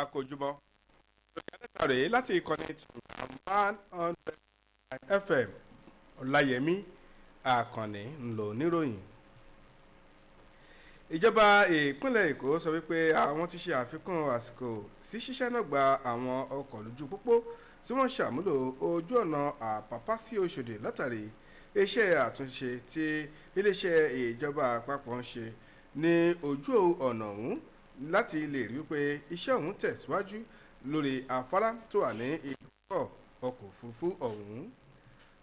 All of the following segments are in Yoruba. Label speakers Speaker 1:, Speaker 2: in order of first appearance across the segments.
Speaker 1: àkójúmọ́ lórí adẹ́ta rèé láti ìkànnì tùmọ̀ 100 FM ọláyẹmí àkànní ńlò níròyìn. Ìjọba ìpínlẹ̀ Èkó sọ wípé àwọn ti ṣe àfikún àsìkò sí ṣíṣẹ́ náà gba àwọn ọkọ̀ lójú pópó tí wọ́n ṣàmúlò ojú ọ̀nà Àpápá sí Òṣòdì látàrí iṣẹ́ àtúnṣe tí iléeṣẹ́ ìjọba àpapọ̀ ń ṣe ní ojú ọ̀nà ọ̀hún láti lè rí pé iṣẹ́ ọ̀hún tẹ̀síwájú lórí afárá tó wà ní ibùdókọ̀ ọkọ̀ òfurufú ọ̀hún.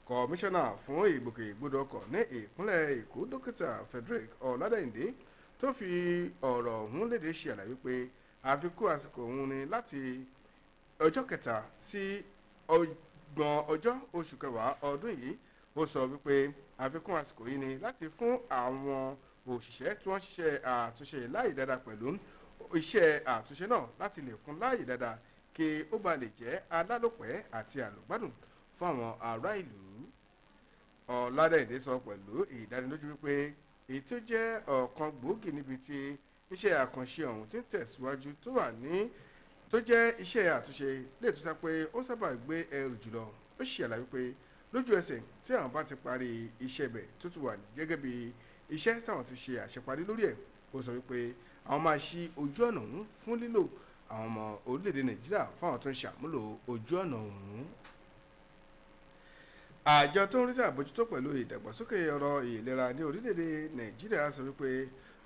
Speaker 1: Kọmíṣánná fún ìgbòkègbodò ọkọ̀ ní ìpínlẹ̀ Èkó dókítà Frederick Ọládẹ́yìndé tó fi ọ̀rọ̀ ọ̀hún léde ṣe àlàyé pé àfikún àsìkò ọ̀hún ni láti ọjọ́ kẹta sí ọgbọ̀n ọjọ́ oṣù kẹwàá ọdún yìí. Ó sọ wípé àfikún àsìkò yìí ni láti fún àwọn òṣìṣẹ́ tí wọ́n ṣiṣẹ́ àtúnṣe láàyè dáadáa pẹ̀lú iṣẹ́ àtúnṣe náà láti lè fún láàyè dáadáa kí ó ba lè jẹ́ alálòpẹ́ àti àlògbádùn fún àwọn ará ìlú. Ọládẹ́yìndé sọ pẹ̀lú ìdánilójú wípé èyí tí ó jẹ́ ọ̀kan gbòógì níbi tí iṣẹ́ àkànṣe ọ̀hún ti ń tẹ̀síwájú tó jẹ́ iṣẹ́ àtúnṣe lè tó ta pé ó sábà gbé ẹrù jùlọ. Ó ṣe àlàyé pé lójú ẹsẹ̀ tí àwọn bá ti parí iṣẹ́ ibẹ̀ tó ti wà gẹ́gẹ́ bí iṣẹ́ táwọn ti ṣe àṣeparí lórí ẹ̀. Ó sọ wípé àwọn máa ṣí ojú ọ̀nà ọ̀hún fún lílò àwọn ọmọ orílẹ̀-èdè Nàìjíríà fáwọn tó ń ṣàmúlò ojú ọ̀nà ọ̀hún. Àjọ tó ń rí sí àbójútó pẹ̀lú ìdàgbàsókè ọ̀rọ̀ ìlera ní orílẹ̀-èdè Nàìjíríà sọ wípé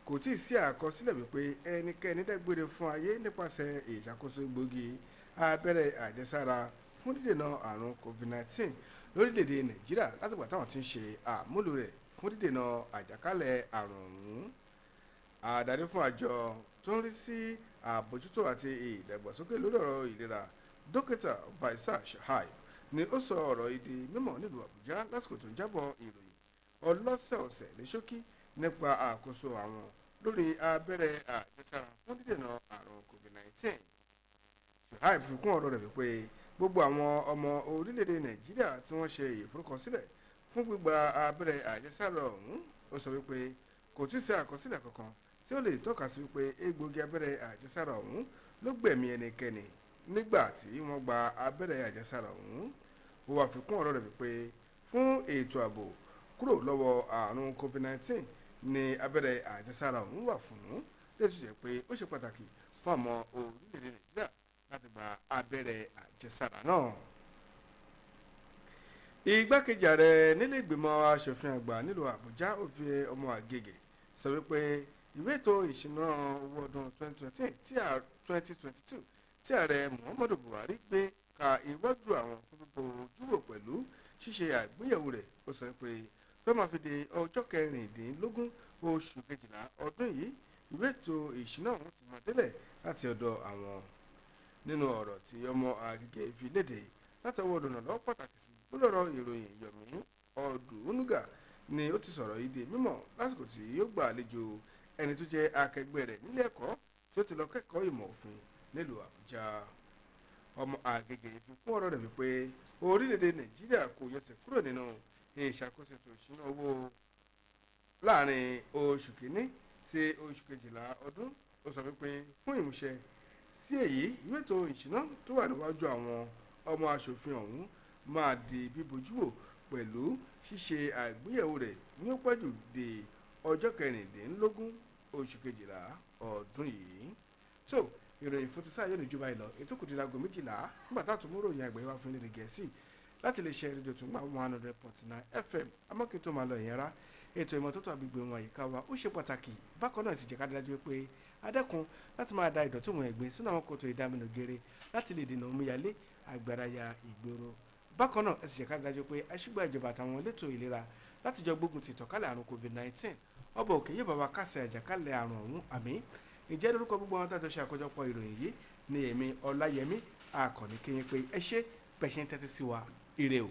Speaker 1: kò tíì sí àkọsílẹ̀ wípé ẹnikẹ́ni dágbére fún ayé nípasẹ̀ ìṣàkóso gbòógì abẹ́rẹ́ àjẹsára fún dídènà àrùn COVID-19 lórílẹ̀-èdè Nàìjíríà látìgbà táwọn ti ń ṣe àmúlò rẹ̀ fún dídènà àjàkálẹ̀ àrùn ọ̀hún. Adarí fún àjọ tó ń rí sí àbójútó àti ìdàgbàsókè lórí ọ̀rọ̀ ìlera dókítà Vaisal Shahai ni ó sọ ọ̀rọ̀ ìdí mímọ̀ nílùú Àbújá lásìkò tó ń jábọ̀ ìròyìn ọlọ́sẹ̀ọ̀sẹ̀ ní ṣókí nípa àkóso àwọn lórí abẹ́rẹ́ àjẹsára fún dídènà àrùn COVID-19. Shahai fi kún ọ̀rọ̀ rẹ̀ wípé gbogbo àwọn ọmọ orílẹ̀-èdè Nàìjíríà tí wọ́n ṣe ìforúkọsílẹ̀ fún gbígba abẹ́rẹ́ àjẹsára ọ̀hún. Ó sọ wípé kò tún sí àkọsílẹ̀ kankan tí ó lè tọ́ka sí wípé egbògi abẹ́rẹ́ àjẹsára ọ̀hún ló gbẹ̀mí ẹnikẹ́ni nígbà tí wọ́n gba abẹ́rẹ́ àjẹsára ọ̀hún. Ó wá fi kún ọ̀rọ̀ rẹ̀ wípé fún ètò ààbò kúrò lọ́wọ́ àrùn COVID-19 ni abẹ́rẹ́ àjẹsára ọ̀hún wà fún lẹ́tù jẹ́ pé ó ṣe pàtàkì fún ọmọ orílẹ̀-èdè Nàìjíríà láti gba abẹ́rẹ́ àjẹsára náà. Igbákejì ààrẹ nílé ìgbìmọ̀ aṣòfin àgbà nílùú Àbújá Òfin ọmọ Àgègè sọ wípé ìwé ètò ìṣúná owó ọdún 2022 tí ààrẹ Muhammadu Buhari gbé ka iwájú àwọn fún gbogbo ojúwò pẹ̀lú ṣíṣe àgbéyẹ̀wò rẹ̀. Ó sọ pé tó máa fi di ọjọ́ kẹrìndínlógún oṣù kejìlá ọdún yìí ìwé ètò ìṣúná ọ̀hún ti máa délẹ̀ láti ọ̀dọ̀ àwọn. Nínú ọ̀rọ̀ tí ọmọ Àgègè fi léde látọwọ́ olùrànlọ́wọ́ pàtàkì sí lọ́rọ̀ ìròyìn Yomi Ọdùnúgà ni ó ti sọ̀rọ̀ yìí di mímọ̀ lásìkò tí yóò gba àlejò ẹni tó jẹ́ akẹgbẹ́ rẹ̀ nílé ẹ̀kọ́ tí ó ti lọ kẹ́kọ̀ọ́ ìmọ̀ òfin nílùú Àbújá. Ọmọ Àgègè fi kún ọ̀rọ̀ rẹ̀ wípé orílẹ̀-èdè Nàìjíríà kò yẹsẹ̀ kúrò nínú ìṣàkóso ètò ìṣúná owó láàrin oṣù kìíní sí oṣù kejìlá ọdún. Ó sọ wípé fún ìmúṣẹ sí èyí ìwé ètò ìṣúná tó wà níwájú àwọn ọmọ aṣòfin ọ̀hún máa di bíbójúwò pẹ̀lú ṣíṣe àgbéyẹ̀wò rẹ̀ ní ó pẹ́jù di ọjọ́ kẹrìndínlógún oṣù kejìlá ọdún yìí. tó ìròyìn fún ti sáà yóò ní ju báyìí lọ ètò kù di láago méjìlá nígbà tá a tún mú ròyìn àgbáyé wá fún lédè Gẹ̀ẹ́sì láti lè ṣe rédíò tó ń gbà 100.9 FM. amọ́kì tó máa lọ ìyẹn rá ètò ìmọ́tótó àgbègbè wọn àyíká wa ó ṣe pàtàkì. bákan náà ti jẹ́ ká dájú pé adẹ́kun láti máa da ìdọ̀tí òun ẹ̀gbin sínú àwọn kòtò ìdáminù gèrè láti lè dènà omíyalé àgbàráyà ìgboro. bákan náà ẹ sì jẹ́ ká dájú pé aṣígbà ìjọba àtàwọn elétò ìlera láti jọ gbógun ti ìtànkálẹ̀ àrùn COVID-19 ọba òkè yóò bá wa kásẹ̀ àjàkálẹ̀ àrùn ọ̀hún àmín. ìjẹ́ lórúkọ gbogbo àwọn tájọ ṣe àkójọpọ̀ ìròyìn yìí ní èmi Ọláyẹmí àkànní kéyìn pé ẹ ṣé bẹ́ẹ̀ ṣe ń tẹ́tí sí wa ire o.